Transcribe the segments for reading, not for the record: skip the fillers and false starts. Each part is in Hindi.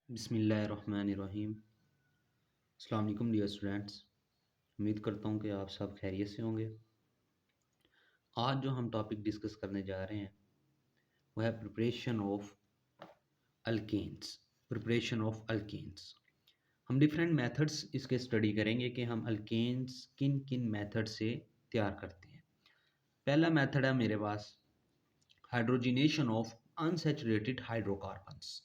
बिस्मिल्लाहिर्रहमानिर्रहीम। अस्सलाम वालेकुम डियर स्टूडेंट्स। उम्मीद करता हूँ कि आप सब खैरियत से होंगे। आज जो हम टॉपिक डिस्कस करने जा रहे हैं वो है प्रिपरेशन ऑफ अल्केन्स। हम डिफरेंट मेथड्स इसके स्टडी करेंगे कि हम अल्केन्स किन किन मेथड से तैयार करते हैं। पहला मेथड है मेरे पास hydrogenation of unsaturated hydrocarbons.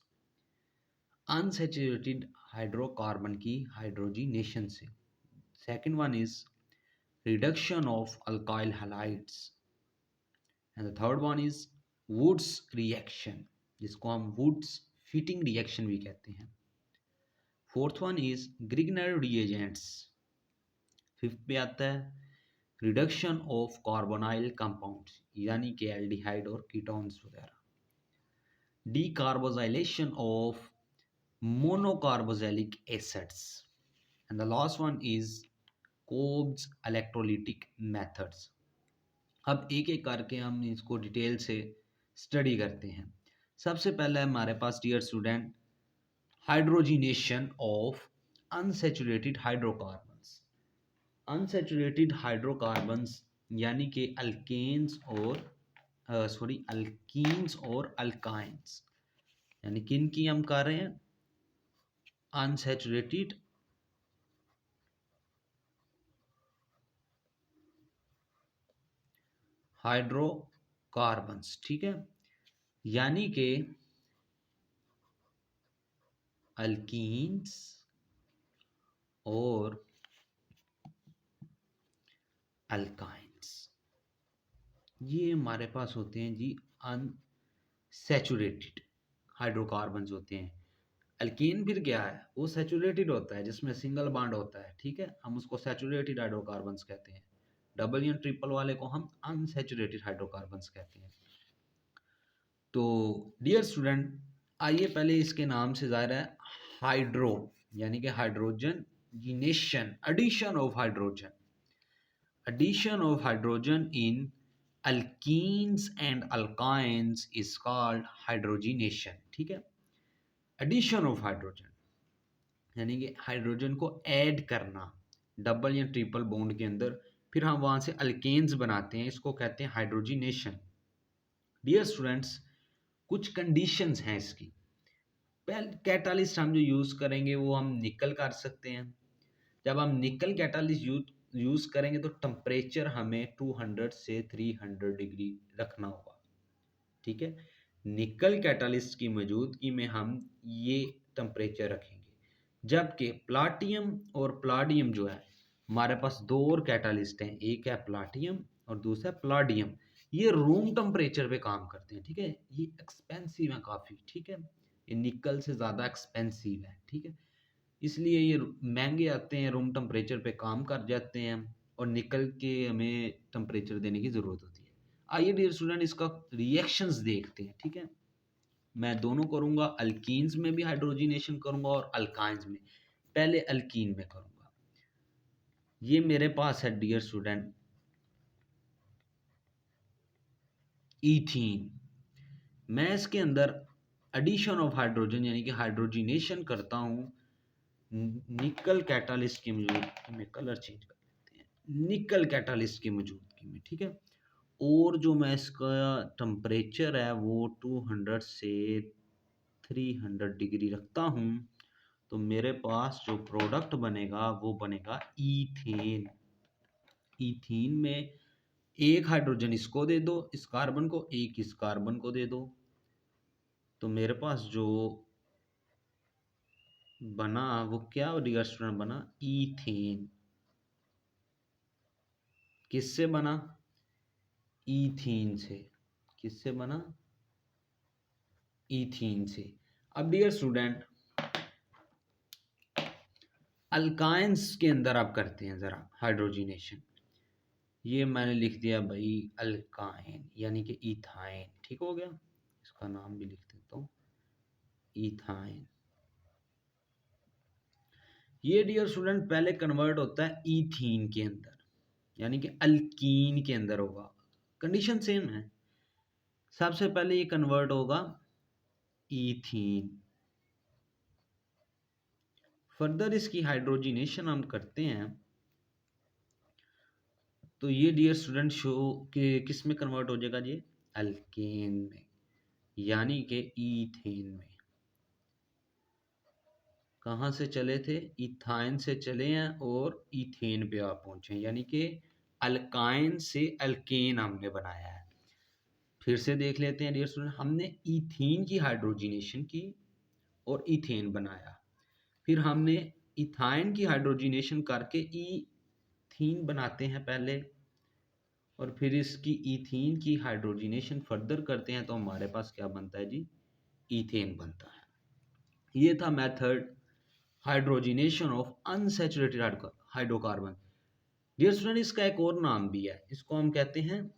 Unsaturated hydrocarbon की हाइड्रोजिनेशन से। Second one is reduction of alkyl halides, and the third one is Woods reaction, जिसको हम Woods fitting reaction भी कहते हैं। Fourth one is Grignard reagents। Fifth पे आता है रिडक्शन ऑफ कार्बोनाइल कंपाउंड्स यानी कि एल्डिहाइड और कीटोन्स वगैरह। Decarboxylation of monocarboxylic acids, and the last one is Kolbe's electrolytic methods. अब एक एक करके हम इसको डिटेल से स्टडी करते हैं। सबसे पहले हमारे पास dear student hydrogenation of unsaturated hydrocarbons. Unsaturated hydrocarbons यानी कि अल्कीन्स और अल्काइंस, यानी किन की हम कर रहे हैं, अनसैचुरेटेड हाइड्रोकार्बन्स, ठीक है, यानी कि अल्कीन्स और अल्काइंस। ये हमारे पास होते हैं जी अनसैचुरेटेड हाइड्रोकार्बन्स होते हैं। अल्कीन फिर क्या है, वो सैचुरेटेड होता है जिसमें सिंगल बॉन्ड होता है, ठीक है, हम उसको सैचुरेटेड हाइड्रोकार्बन्स कहते हैं। डबल या ट्रिपल वाले को हम अनसैचुरेटेड हाइड्रोकार्बन्स कहते हैं। तो डियर स्टूडेंट, आइए पहले इसके नाम से ज़ाहिर है हाइड्रो यानी कि hydrogen जिनेशन, addition of hydrogen in alkenes and alkynes is called hydrogenation, ठीक है। addition of hydrogen यानी कि हाइड्रोजन को ऐड करना डबल या ट्रिपल बॉन्ड के अंदर, फिर हम वहां से अल्केन्स बनाते हैं, इसको कहते हैं हाइड्रोजिनेशन। डियर स्टूडेंट्स, कुछ कंडीशंस हैं इसकी। पहले कैटालिस्ट हम जो यूज करेंगे वो हम निकल कर सकते हैं। जब हम निकल कैटालिस्ट यूज करेंगे तो टेम्परेचर हमें 200 से 300 डिग्री रखना होगा, ठीक है। निकल कैटालिस्ट की मौजूदगी में हम ये टेम्परेचर रखेंगे। जबकि प्लाटियम और प्लाडियम जो है, हमारे पास दो और कैटालिस्ट हैं, एक है प्लाटियम और दूसरा प्लाडियम। ये रूम टेम्परेचर पे काम करते हैं, ठीक है। ये एक्सपेंसिव है काफ़ी, ठीक है, ये निकल से ज़्यादा एक्सपेंसिव है, ठीक है, इसलिए ये महंगे आते हैं, रूम टेम्परेचर पे काम कर जाते हैं और निकल के हमें टेम्परेचर देने की ज़रूरत होती है। आइए डियर स्टूडेंट इसका रिएक्शंस देखते हैं, ठीक है। मैं दोनों करूंगा, अल्कीन्स में भी हाइड्रोजिनेशन करूंगा और अल्काइंस में। पहले अल्कीन में करूंगा। ये मेरे पास है डियर स्टूडेंट ईथीन। मैं इसके अंदर एडिशन ऑफ हाइड्रोजन यानी कि हाइड्रोजिनेशन करता हूँ निकल कैटालिस्ट की मौजूदगी में। कलर चेंज कर लेते हैं, निकल कैटालिस्ट की मौजूदगी में, ठीक है। और जो मैं इसका टेम्परेचर है वो 200 से 300 डिग्री रखता हूँ, तो मेरे पास जो प्रोडक्ट बनेगा वो बनेगा ईथेन। ईथीन में एक हाइड्रोजन इसको दे दो, इस कार्बन को, एक इस कार्बन को दे दो, तो मेरे पास जो बना वो क्या डियर स्टूडेंट बना, ईथेन। किससे बना, ईथीन से। किससे बना, ईथीन से। अब डियर स्टूडेंट अल्काइंस के अंदर आप करते हैं जरा हाइड्रोजिनेशन। ये मैंने लिख दिया भाई अल्काइन यानी कि इथाइन, ठीक हो गया। इसका नाम भी लिख देता हूँ इथाइन। ये डियर स्टूडेंट पहले कन्वर्ट होता है ईथीन के अंदर यानी कि अल्कीन के अंदर होगा। कंडीशन सेम है, सबसे पहले ये कन्वर्ट होगा ईथीन, फर्दर इसकी हाइड्रोजिनेशन हम करते हैं तो ये डियर स्टूडेंट शो कि किस में कन्वर्ट हो जाएगा ये अल्केन में, यानी कि ईथेन में। कहाँ से चले थे, इथाइन से चले हैं और इथेन पे आप पहुंचे, यानी कि अल्काइन से अल्केन हमने बनाया है। फिर से देख लेते हैं डियर स्टूडेंट, हमने इथीन की हाइड्रोजिनेशन की और इथेन बनाया, फिर हमने इथाइन की हाइड्रोजिनेशन करके ईथीन बनाते हैं पहले, और फिर इसकी इथीन की हाइड्रोजिनेशन फर्दर करते हैं तो हमारे पास क्या बनता है जी, इथेन बनता है। ये था method hydrogenation of unsaturated hydrocarbon. Dear student इसका एक और नाम भी है, इसको हम कहते हैं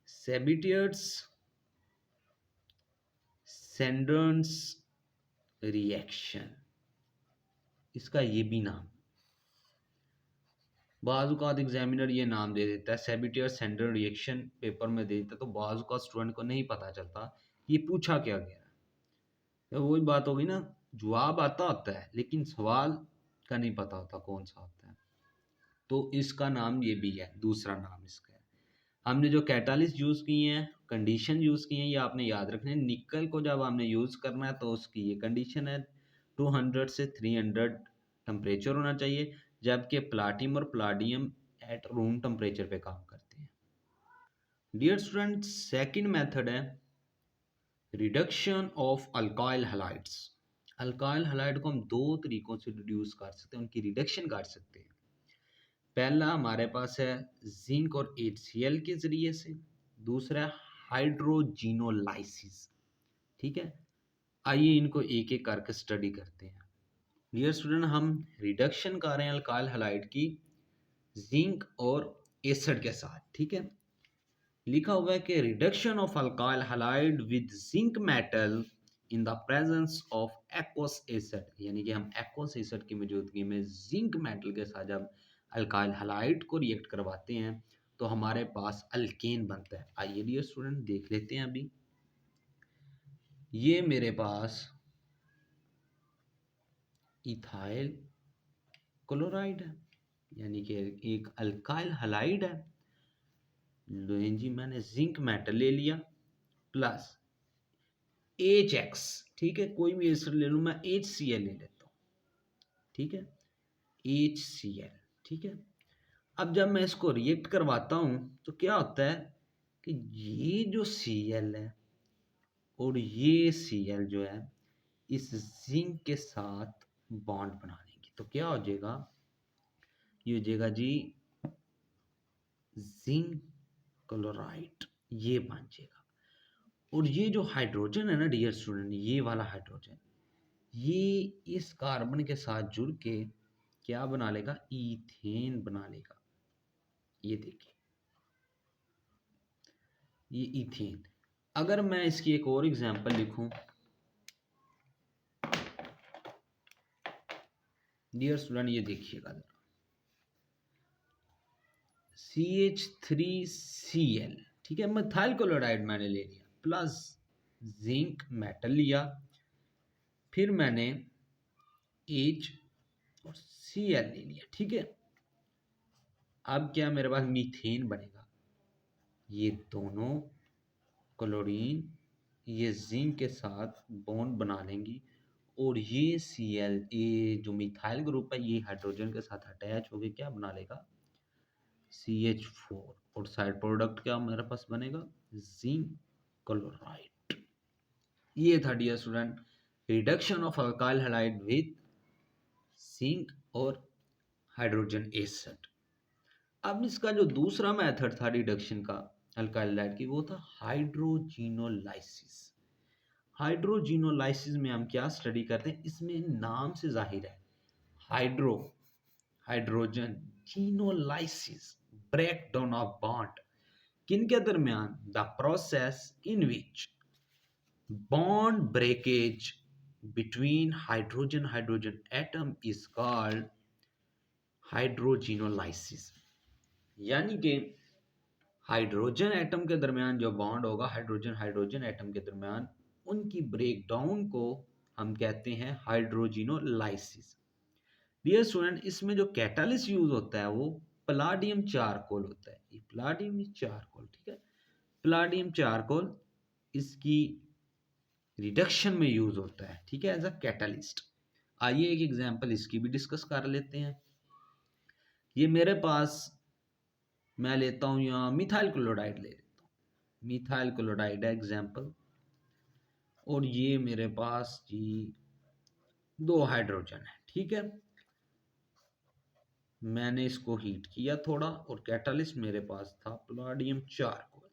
सेबिटियर्स सेंडर्स रिएक्शन। इसका ये भी नाम, बाज़ एग्जामिनर ये नाम दे देता है सेबिटियर सेंडर रिएक्शन, पेपर में दे देता है, तो बाज़ स्टूडेंट को नहीं पता चलता ये पूछा क्या गया है। तो वही बात होगी ना, जवाब आता होता है लेकिन सवाल का नहीं पता होता कौन सा होता है। तो इसका नाम ये भी है, दूसरा नाम इसका है। हमने जो कैटालिस्ट यूज़ किए हैं, कंडीशन यूज़ की हैं, ये आपने याद रखना है। निकल को जब हमने यूज़ करना है तो उसकी ये कंडीशन है 200 से 300 टेम्परेचर होना चाहिए, जबकि प्लाटियम और प्लाडियम एट रूम टेम्परेचर पे काम करते हैं। डियर स्टूडेंट सेकंड मेथड है reduction of alkyl halides. Alkyl halide को हम दो तरीकों से रिड्यूस कर सकते हैं, उनकी रिडक्शन कर सकते हैं। पहला हमारे पास है जिंक और HCl के जरिए से, दूसरा हाइड्रोजिनोलाइसिस। ठीक है, आइए इनको एक एक करके स्टडी करते हैं। डियर स्टूडेंट हम रिडक्शन कर रहे हैं अल्काइल हैलाइड की जिंक और एसिड के साथ। ठीक है, लिखा हुआ है कि reduction of alkyl halide with zinc metal in the presence of aqueous acid, यानी कि हम एक्वस एसिड की मौजूदगी में जिंक मेटल के साथ जब अल्काइल हैलाइड को रिएक्ट करवाते हैं तो हमारे पास अल्केन बनता है। आइए डियर स्टूडेंट देख लेते हैं। अभी ये मेरे पास इथाइल क्लोराइड है, यानी कि एक अल्काइल हैलाइड है। लो जी, मैंने जिंक मेटल ले लिया प्लस HX, ठीक है, कोई भी एसिड ले लूँ, मैं HCl ले लेता हूँ। ठीक है, HCl। ठीक है, अब जब मैं इसको रिएक्ट करवाता हूँ तो क्या होता है कि ये जो Cl है और ये Cl जो है इस जिंक के साथ बॉन्ड बना लेंगे, तो क्या हो जाएगा, ये हो जाएगा जी जिंक क्लोराइड, ये बन जाएगा। और ये जो हाइड्रोजन है ना डियर स्टूडेंट, ये वाला हाइड्रोजन ये इस कार्बन के साथ जुड़ के क्या बना लेगा, ईथेन बना लेगा। ये देखिए, ये ईथेन। अगर मैं इसकी एक और एग्जांपल लिखूं डियर स्टूडेंट, ये देखिएगा जरा, CH3Cl। ठीक है, मिथाइल क्लोराइड मैंने ले लिया प्लस जिंक मेटल लिया, फिर मैंने H और Cl ले लिया। ठीक है, अब क्या मेरे पास मीथेन बनेगा। ये दोनों क्लोरीन ये जिंक के साथ बॉन्ड बना लेंगी और ये Cl, ये जो मिथाइल ग्रुप है ये हाइड्रोजन के साथ अटैच होकर क्या बना लेगा, CH4, और साइड प्रोडक्ट क्या मेरे पास बनेगा, जिंक क्लोराइड। ये था dear student reduction of alkyl halide with zinc और हाइड्रोजन एसिड। अब इसका जो दूसरा मेथड था रिडक्शन का अल्काइल हैलाइड की, वो था हाइड्रोजिनोलाइसिस। हाइड्रोजिनोलाइसिस में हम क्या स्टडी करते हैं, इसमें नाम से जाहिर है, hydro hydrogen, genolysis break down of bond, किन के दरमियान, the process in which bond breakage between hydrogen hydrogen atom is called hydrogenolysis. यानी कि हाइड्रोजन एटम के दरमियान जो बॉन्ड होगा, हाइड्रोजन हाइड्रोजन एटम के दरमियान, उनकी ब्रेक डाउन को हम कहते हैं हाइड्रोजिनोलाइसिस। डियर स्टूडेंट, इसमें जो कैटालिस्ट यूज होता है वो पलाडियम चारकोल होता है। ये पलाडियम चारकोल, ठीक है, पलाडियम चारकोल इसकी रिडक्शन में यूज होता है, ठीक है, एज अ कैटालिस्ट। आइए एक एग्जांपल इसकी भी डिस्कस कर लेते हैं। ये मेरे पास, मैं लेता हूँ यहाँ मिथाइल क्लोराइड ले लेता हूँ, मिथाइल क्लोराइड है एग्जांपल, और ये मेरे पास जी 2 हाइड्रोजन है, ठीक है। मैंने इसको हीट किया थोड़ा, और कैटालिस्ट मेरे पास था पलाडियम चारकोल।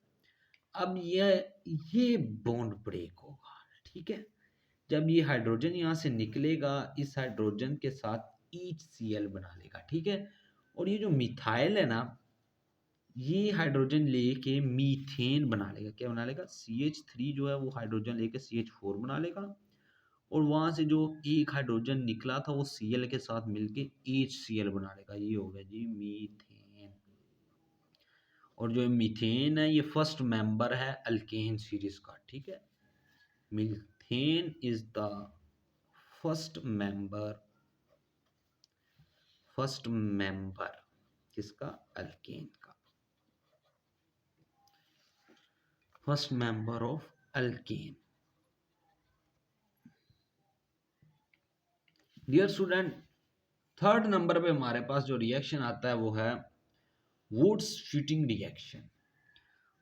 अब ये बॉन्ड ब्रेक होगा, ठीक है। जब ये हाइड्रोजन यहाँ से निकलेगा, इस हाइड्रोजन के साथ HCl बना लेगा, ठीक है। और ये जो मिथाइल है ना, ये हाइड्रोजन लेके मीथेन बना लेगा। क्या बना लेगा? CH3 जो है वो हाइड्रोजन लेके CH4 बना लेगा, और वहां से जो एक हाइड्रोजन निकला था वो Cl के साथ मिलके HCl बना लेगा। ये हो गया जी मीथेन। और जो मीथेन है ये फर्स्ट मेंबर है अल्केन सीरीज का, ठीक है। Methane is the first member, first member किसका? अल्केन का, first member of alkane. Dear student, third number पे हमारे पास जो रिएक्शन आता है वो है Wurtz Fittig reaction.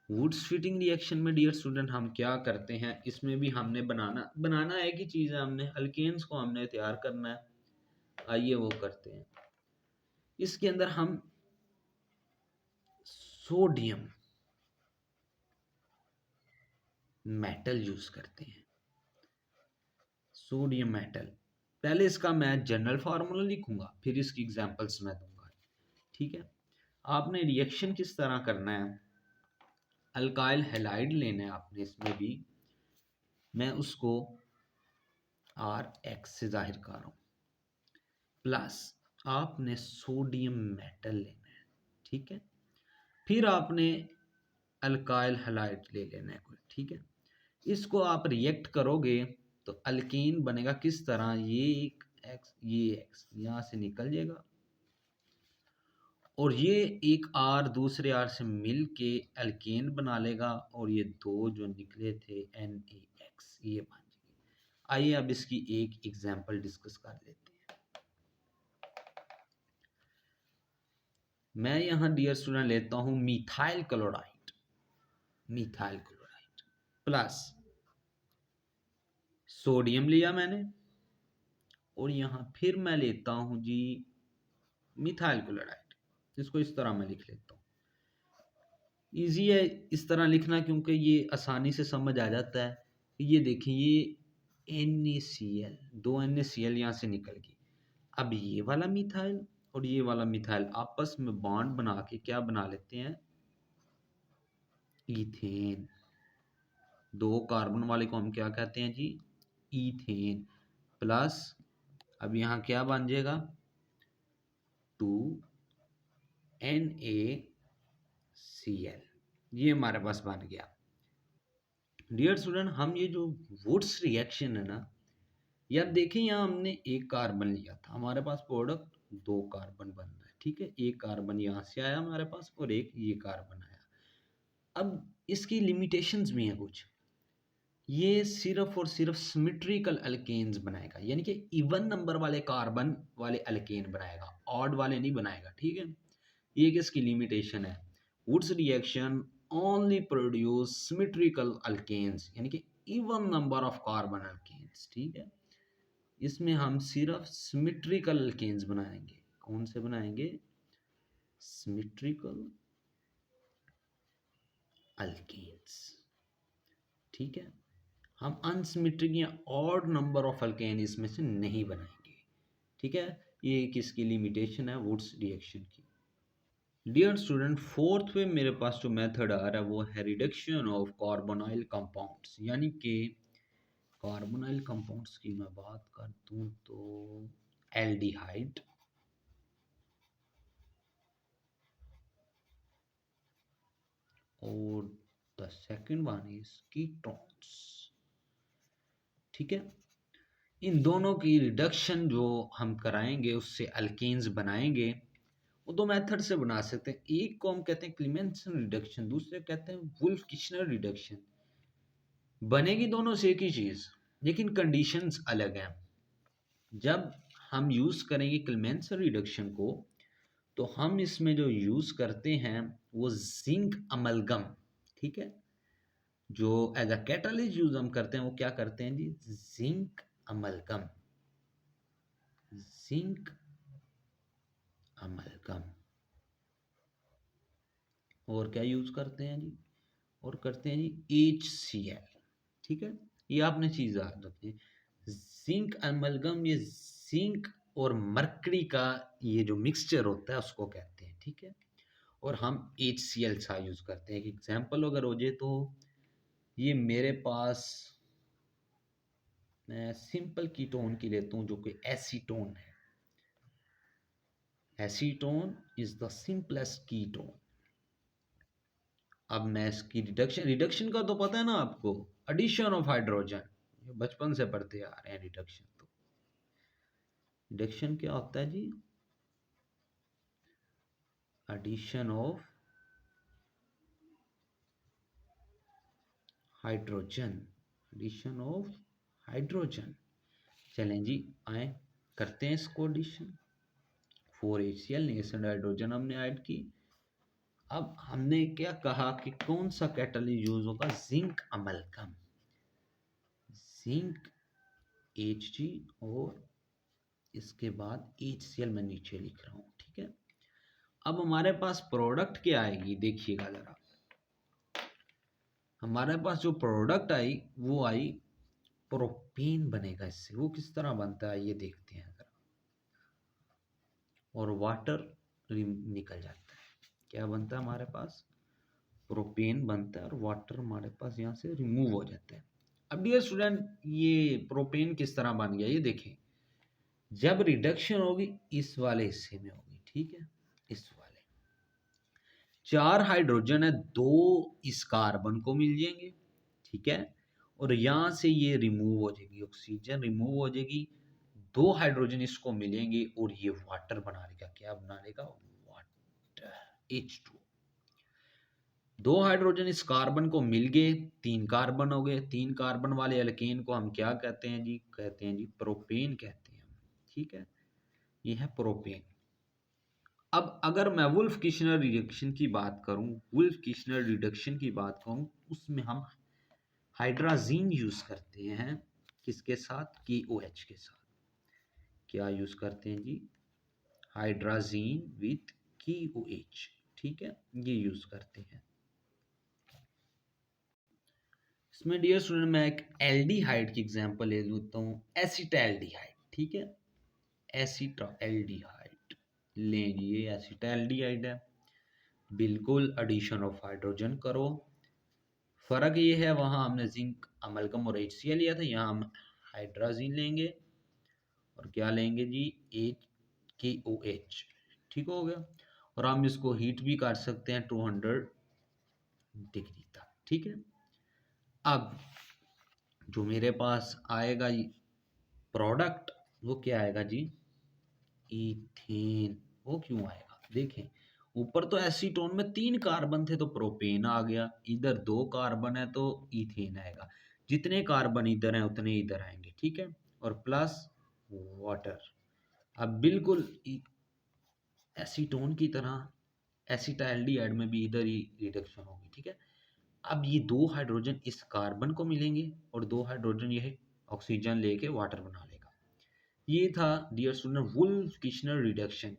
Wurtz Fittig reaction में डियर स्टूडेंट हम क्या करते हैं, इसमें भी हमने बनाना एक ही चीज़ है, हमने अल्केन्स को हमने तैयार करना है। आइए वो करते हैं। इसके अंदर हम सोडियम मेटल यूज करते हैं, सोडियम मेटल। पहले इसका मैं जनरल फार्मूला लिखूंगा, फिर इसकी एग्जांपल्स मैं दूंगा, ठीक है। आपने रिएक्शन किस तरह करना है, अल्काइल हैलाइड लेना है आपने, इसमें भी मैं उसको RX से जाहिर कर रहा हूँ, प्लस आपने सोडियम मेटल लेना है, ठीक है। फिर आपने अल्काइल हैलाइड ले लेना है कोई, ठीक है। इसको आप रिएक्ट करोगे तो अल्कीन बनेगा किस तरह, ये एक एक्स, ये एक्स यहाँ से निकल जाएगा, और ये एक R दूसरे R से मिल के अल्केन बना लेगा, और ये दो जो निकले थे NaX ये बन जाएगी। आइए अब इसकी एक एग्जांपल डिस्कस कर लेते हैं। मैं यहाँ डियर स्टूडेंट लेता हूँ methyl chloride, methyl chloride plus sodium लिया मैंने, और यहाँ फिर मैं लेता हूँ जी मिथाइल क्लोराइड। इसको इस तरह मैं लिख लेता हूँ, इजी है इस तरह लिखना क्योंकि ये आसानी से समझ आ जाता है। ये देखिए ये NaCl, 2 NaCl यहाँ से निकल गई। अब ये वाला मिथाइल और ये वाला मिथाइल आपस में बॉन्ड बना के क्या बना लेते हैं, ईथेन। 2 कार्बन वाले को हम क्या कहते हैं जी, ईथेन। प्लस अब यहाँ क्या बन जाएगा, 2NaCl, ये हमारे पास बन गया। डियर स्टूडेंट, हम ये जो वुड्स रिएक्शन है ना, ये आप देखें यहाँ हमने एक कार्बन लिया था, हमारे पास प्रोडक्ट 2 कार्बन बन रहा है, ठीक है। एक कार्बन यहाँ से आया हमारे पास और एक ये कार्बन आया। अब इसकी लिमिटेशंस भी हैं कुछ, ये सिर्फ और सिर्फ सिमेट्रिकल अल्केन्स बनाएगा, यानी कि इवन नंबर वाले कार्बन वाले अल्केन बनाएगा, ऑड वाले नहीं बनाएगा, ठीक है। ये किसकी लिमिटेशन है, Wurtz reaction only produce symmetrical alkanes, यानी कि even number of carbon alkanes, ठीक है। इसमें हम सिर्फ सिमेट्रिकल अल्केन्स बनाएंगे। कौन से बनाएंगे, सिमेट्रिकल अल्केन्स, ठीक है। हम अनसिमेट्रिक या ऑड नंबर ऑफ अल्केन इसमें से नहीं बनाएंगे, ठीक है। ये किसकी लिमिटेशन है, वुड्स रिएक्शन की। डियर स्टूडेंट, फोर्थ में मेरे पास जो मेथड आ रहा है वो है रिडक्शन ऑफ कार्बोनाइल कंपाउंड्स, यानी कि कार्बोनाइल कंपाउंड्स की मैं बात कर दूं तो एल्डिहाइड, और the second one is ketones, ठीक है। इन दोनों की रिडक्शन जो हम कराएंगे उससे अल्केन्स बनाएंगे, वो दो मेथड से बना सकते हैं। एक को हम कहते हैं क्लीमेंसन रिडक्शन, दूसरे कहते हैं वुल्फ किचनर रिडक्शन। बनेगी दोनों से एक ही चीज, लेकिन कंडीशंस अलग हैं। जब हम यूज करेंगे क्लीमेंसन रिडक्शन को, तो हम इसमें जो यूज करते हैं वो जिंक अमलगम, ठीक है। जो एज अ कैटालिस्ट यूज हम करते हैं वो क्या करते हैं जी, जिंक अमलगम, जिंक अमलगम। और क्या यूज करते हैं जी, और करते हैं जी HCl, ठीक है। ये आपने चीज याद रखनी है, जिंक अमलगम, ये जिंक और मरकरी का ये जो मिक्सचर होता है उसको कहते हैं, ठीक है। और हम HCl सा यूज करते हैं। एक एग्जांपल अगर हो जाए तो ये मेरे पास, मैं सिंपल कीटोन की लेता हूँ जो कि एसीटोन है। Acetone is the simplest ketone. अब मैं इसकी रिडक्शन का तो पता है ना आपको, एडिशन ऑफ हाइड्रोजन, बचपन से पढ़ते आ रहे हैं रिडक्शन। तो रिडक्शन क्या होता है जी, addition of hydrogen, addition of hydrogen. चलें जी, आए करते हैं इसको एडिशन। 4HCl नेसेंट हाइड्रोजन हमने ऐड की। अब हमने क्या कहा कि कौन सा कैटलिस्ट यूज होगा, जिंक अमलगम, जिंक Hg, और इसके बाद HCl मैं नीचे लिख रहा हूं, ठीक है। अब हमारे पास प्रोडक्ट क्या आएगी, देखिएगा जरा। हमारे पास जो प्रोडक्ट आई वो आई प्रोपेन बनेगा इससे। वो किस तरह बनता है ये देखते हैं जरा। और वाटर निकल जाता है, क्या बनता है हमारे पास, प्रोपेन बनता है, और वाटर हमारे पास यहाँ से रिमूव हो जाता है। अब डियर स्टूडेंट, ये प्रोपेन किस तरह बन गया ये देखें। जब रिडक्शन होगी इस वाले हिस्से में होगी, ठीक है, इस वाले 4 हाइड्रोजन है, 2 इस कार्बन को मिल जाएंगे, ठीक है। और यहां से ये रिमूव हो जाएगी, ऑक्सीजन रिमूव हो जाएगी, 2 हाइड्रोजन इसको मिलेंगे और ये वाटर बना लेगा। क्या बना लेगा, वाटर, H2। 2 हाइड्रोजन इस कार्बन को मिल गए, 3 कार्बन हो गए। 3 कार्बन वाले एल्केन को हम क्या कहते हैं जी, कहते हैं जी प्रोपेन कहते हैं, ठीक है। ये है प्रोपेन। अब अगर मैं वुल्फ किचनर रिडक्शन की बात करूं, वुल्फ किचनर रिडक्शन की बात करूं, उसमें हम हाइड्राजीन यूज करते हैं, किसके साथ, KOH के साथ। क्या यूज करते हैं जी, हाइड्राजीन विथ KOH, ठीक है, ये यूज करते हैं। इसमें डियर स्टूडेंट मैं एक एल्डिहाइड की एग्जांपल ले लेता हूँ, एसिटाल्डिहाइड, ठीक है। एसिटाल्डिहाइड लें, ये एसिटाल्डिहाइड है। बिल्कुल एडिशन ऑफ हाइड्रोजन करो। फर्क ये है, वहां हमने जिंक अमलगम और HCl लिया था, यहाँ हम हाइड्राजीन लेंगे और क्या लेंगे जी, KOH, ठीक हो गया। और हम इसको हीट भी कर सकते हैं 200 डिग्री तक, ठीक है। अब जो मेरे पास आएगा प्रोडक्ट, वो क्या आएगा जी, इथेन। वो क्यों आएगा, देखें ऊपर तो एसीटोन में 3 कार्बन थे तो प्रोपेन आ गया, इधर 2 कार्बन है तो इथेन आएगा। जितने कार्बन इधर हैं उतने इधर आएंगे, ठीक है। और प्लस वाटर। अब बिल्कुल एसीटोन की तरह एसिटाल्डिहाइड में भी इधर ही रिडक्शन होगी, ठीक है। अब ये 2 हाइड्रोजन इस कार्बन को मिलेंगे और 2 हाइड्रोजन ये ऑक्सीजन लेके वाटर बना लेगा। ये था dear student Wolff Kishner reduction.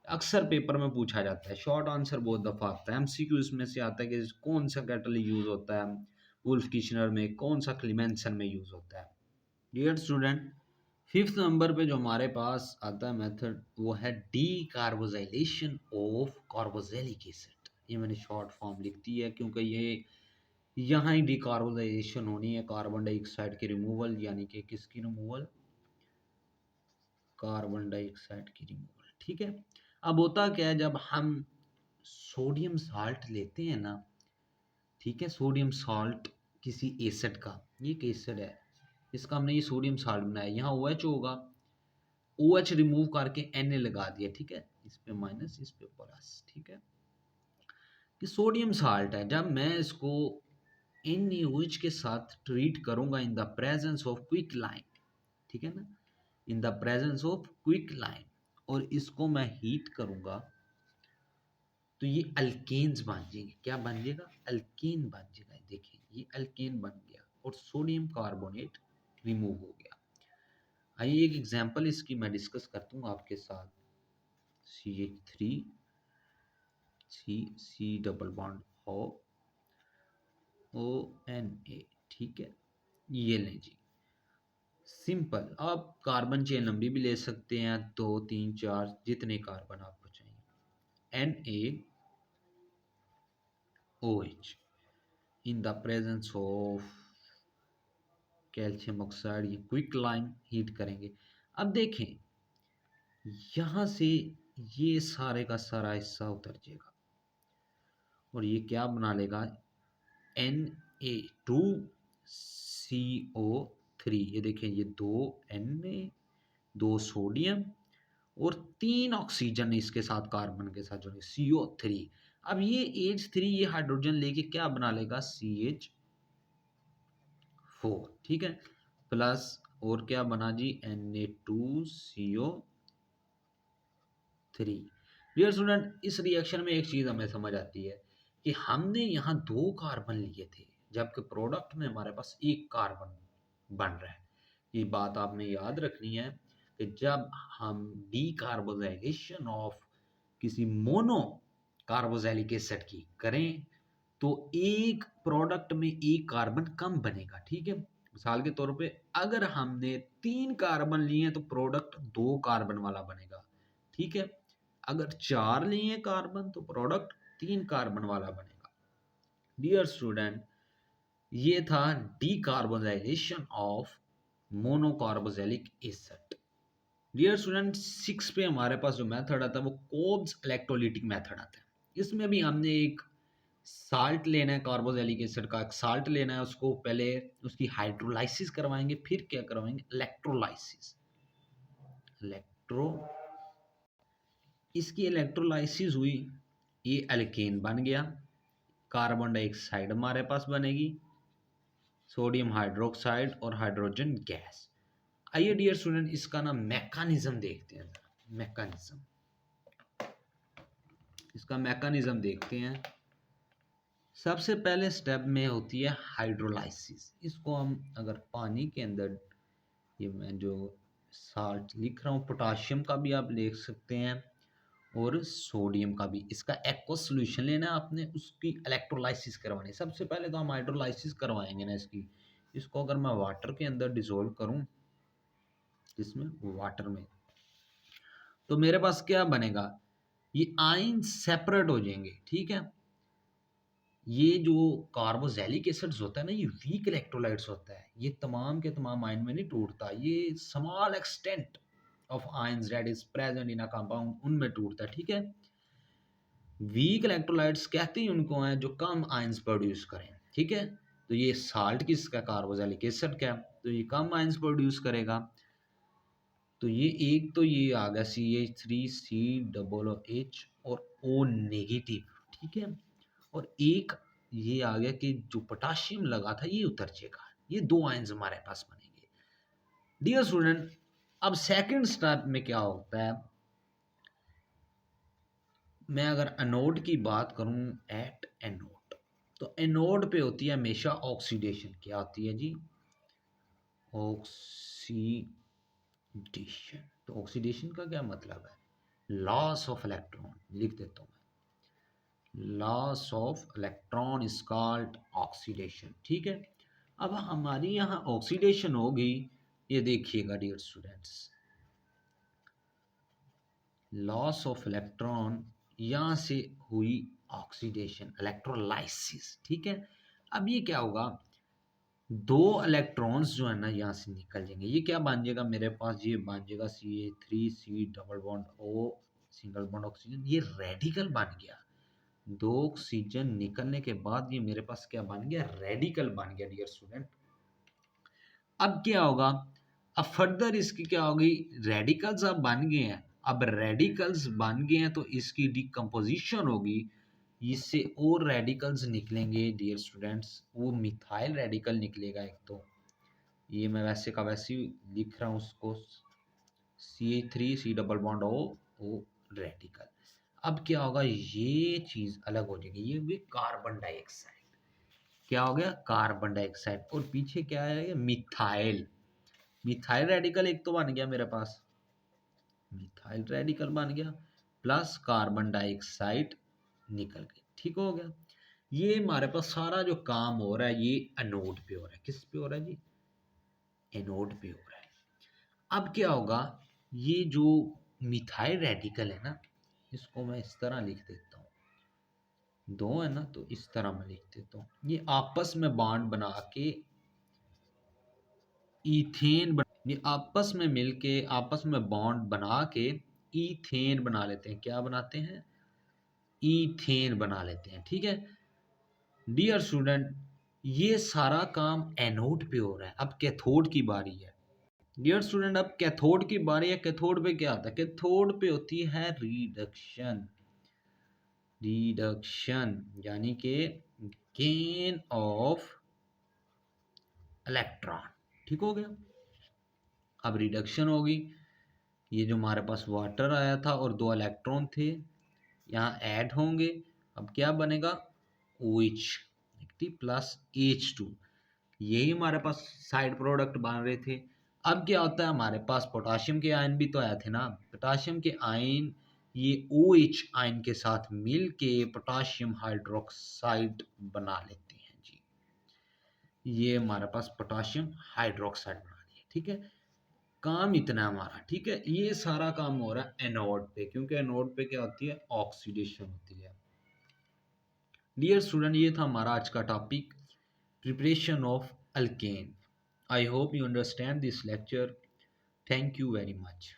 अक्सर पेपर में पूछा जाता है, शॉर्ट आंसर बहुत दफा आता है, MCQ इसमें से आता है कि कौन सा कैटलिस्ट यूज होता है वुल्फ किचनर में, कौन सा क्लीमेंसन में यूज होता है। डियर स्टूडेंट, 5th नंबर पे जो हमारे पास आता है मेथड वो है डीकार्बोजाइलेशन ऑफ कार्बोक्सिलिक एसिड। ये मैंने शॉर्ट फॉर्म लिख दी है क्योंकि ये यहाँ ही डीकार्बोजाइलेशन होनी है, कार्बन डाइऑक्साइड की रिमूवल, यानी कि किसकी रिमूवल, कार्बन डाइऑक्साइड की रिमूवल, ठीक है। अब होता क्या है, जब हम सोडियम साल्ट लेते हैं ना, ठीक है, सोडियम साल्ट किसी एसिड का, ये एक एसिड है, इसका हमने ये सोडियम साल्ट बनाया, यहाँ OH होगा, OH रिमूव करके Na लगा दिया, ठीक है, इस पे माइनस इस पे प्लस, ठीक है। ये सोडियम साल्ट है, जब मैं इसको NaOH के साथ ट्रीट करूंगा in the presence of quick line, ठीक है ना, in the presence of quick line, और इसको मैं हीट करूंगा तो ये अल्केन्स बन जाएंगे। क्या बन जाएगा? अल्केन बन जाएगा। देखिए ये अल्केन बन गया और सोडियम कार्बोनेट रिमूव हो गया। आइए एक एग्जांपल इसकी मैं डिस्कस करता हूँ आपके साथ। CH3 C double bond ONA, ठीक है, ये लें जी, सिंपल। आप कार्बन चेन लंबी भी ले सकते हैं, 2 3 4 जितने कार्बन आपको चाहिए। NaOH in the presence of calcium oxide, ये क्विक लाइन हीट करेंगे। अब देखें यहां से ये सारे का सारा हिस्सा उतर जाएगा और ये क्या बना लेगा? Na2CO3। ये देखें, ये 2 Na, 2 सोडियम और 3 ऑक्सीजन इसके साथ कार्बन के साथ जो CO3। अब ये H3 ये हाइड्रोजन लेके क्या बना लेगा? CH4, ठीक है, प्लस और क्या बना जी? Na2CO3। डियर स्टूडेंट, इस रिएक्शन में एक चीज हमें समझ आती है कि हमने यहाँ 2 कार्बन लिए थे जबकि प्रोडक्ट में हमारे पास 1 कार्बन बन रहा है। ये बात आपने याद रखनी है कि जब हम डीकार्बोजाइलेशन ऑफ किसी मोनो कार्बोक्सिलिक एसिड की करें तो एक प्रोडक्ट में 1 कार्बन कम बनेगा, ठीक है। मिसाल के तौर पे अगर हमने 3 कार्बन लिए हैं तो प्रोडक्ट 2 कार्बन वाला बनेगा, ठीक है। अगर 4 लिए कार्बन तो प्रोडक्ट 3 कार्बन वाला बनेगा। डियर स्टूडेंट, ये था decarbonisation of monocarboxylic acid. Dear student, 6 पे हमारे पास जो मेथड आता है वो कोब्स इलेक्ट्रोलिटिक मेथड आता है। इसमें भी हमने एक साल्ट लेना है, कार्बोक्सिलिक एसिड का एक साल्ट लेना है, उसको पहले उसकी हाइड्रोलाइसिस करवाएंगे, फिर क्या करवाएंगे? इलेक्ट्रोलाइसिस। इसकी इलेक्ट्रोलाइसिस हुई, ये अल्केन बन गया, कार्बन डाइऑक्साइड हमारे पास बनेगी, सोडियम हाइड्रोक्साइड और हाइड्रोजन गैस। आइए डियर स्टूडेंट इसका ना मैकेनिज्म देखते हैं। मैकेनिज्म, इसका मैकेनिज्म देखते हैं। सबसे पहले स्टेप में होती है हाइड्रोलाइसिस। इसको हम अगर पानी के अंदर, ये मैं जो साल्ट लिख रहा हूँ पोटाशियम का भी आप लिख सकते हैं और सोडियम का भी, इसका एक्वस सॉल्यूशन लेना है आपने, उसकी इलेक्ट्रोलाइसिस करवानी है। सबसे पहले तो हम हाइड्रोलाइसिस करवाएंगे ना इसकी। इसको अगर मैं वाटर के अंदर डिसोल्व करूं, जिसमें वाटर में, तो मेरे पास क्या बनेगा? ये आयन सेपरेट हो जाएंगे, ठीक है। ये जो कार्बोक्सिलिक एसिड्स होता है ना, ये वीक इलेक्ट्रोलाइट्स होता है, ये तमाम के तमाम आयन में नहीं टूटता, ये small extent of ions that is present in a compound उनमें टूटता है, ठीक है। वीक इलेक्ट्रोलाइट्स कहते हैं उनको हैं जो कम आयंस प्रोड्यूस करें, ठीक है। तो ये साल्ट किसका? कार्बोक्सिलिक एसिड का, तो ये कम आयंस प्रोड्यूस करेगा। तो ये एक तो ये आ गया CH3COOH और O नेगेटिव, ठीक है। और एक ये आ गया कि जो पोटाशियम लगा था ये उतर जाएगा। ये 2 आयंस हमारे पास बनेंगे। डियर स्टूडेंट, अब सेकंड स्टेप में क्या होता है? मैं अगर एनोड की बात करूं, एट एनोड, तो एनोड पे होती है हमेशा ऑक्सीडेशन। क्या होती है जी? ऑक्सीडेशन। तो ऑक्सीडेशन का क्या मतलब है? Loss of electron. लिख देता हूं मैं, loss of electron is called oxidation, ठीक है। अब हमारी यहाँ ऑक्सीडेशन होगी, ये देखिएगा dear students, loss of electron, यहाँ से हुई ऑक्सीडेशन, इलेक्ट्रोलाइसिस, ठीक है। अब ये क्या होगा? 2 इलेक्ट्रॉन्स जो है ना यहाँ से निकल जाएंगे। ये क्या बन जाएगा मेरे पास? ये बन जाएगा CH3C double bond O single bond oxygen. ये रेडिकल बन गया। 2 ऑक्सीजन निकलने के बाद ये मेरे पास क्या बन गया? रेडिकल बन गया डियर स्टूडेंट। अब क्या होगा, अब फर्दर इसकी क्या होगी, रेडिकल्स अब बन गए हैं, अब रेडिकल्स बन गए हैं तो इसकी डिकम्पोजिशन होगी, इससे और रेडिकल्स निकलेंगे डियर स्टूडेंट्स, वो मिथाइल रेडिकल निकलेगा एक, तो ये मैं वैसे का वैसे ही लिख रहा हूँ उसको, CH3 C double bond O radical. अब क्या होगा, ये चीज अलग हो जाएगी, ये भी कार्बन डाइऑक्साइड, क्या हो गया, कार्बन डाइऑक्साइड, और पीछे क्या है, मिथाइल, मिथाइल रेडिकल एक तो बन गया मेरे पास, मिथाइल रेडिकल बन गया, प्लस कार्बन डाइऑक्साइड निकल गई, ठीक हो गया। ये हमारे पास सारा जो काम हो रहा है ये एनोड पे हो रहा है, किस पे हो रहा है जी, एनोड पे हो रहा है। अब क्या होगा, ये जो मिथाइल रेडिकल है ना, इसको मैं इस तरह लिख देता हूँ, दो है ना, तो इस तरह मैं लिख देता हूँ, ये आपस में बॉन्ड बना के ये आपस में मिलके आपस में बॉन्ड बना के ईथेन बना लेते हैं, क्या बनाते हैं, ईथेन बना लेते हैं, ठीक है डियर स्टूडेंट। ये सारा काम एनोड पे हो रहा है, अब कैथोड की बारी है डियर स्टूडेंट, अब कैथोड की बारी है। कैथोड पे क्या आता है, कैथोड पे होती है रिडक्शन, रिडक्शन यानी कि गेन ऑफ इलेक्ट्रॉन, ठीक हो गया। अब रिडक्शन होगी, ये जो हमारे पास वाटर आया था और दो इलेक्ट्रॉन थे यहाँ ऐड होंगे, अब क्या बनेगा, OH प्लस H2, यही हमारे पास साइड प्रोडक्ट बन रहे थे। अब क्या होता है, हमारे पास पोटाशियम के आयन भी तो आए थे ना, पोटाशियम के आयन ये OH आयन के साथ मिल के पोटाशियम हाइड्रोक्साइड बना लेते हैं जी, ये हमारे पास पोटाशियम हाइड्रोक्साइड बना दिया, ठीक है। काम इतना हमारा, ठीक है, ये सारा काम हो रहा है एनोड पे, क्योंकि एनोड पे क्या होती है, ऑक्सीडेशन होती है। डियर स्टूडेंट, ये था हमारा आज का topic, preparation of alkane. I hope you understand this lecture. Thank you very much.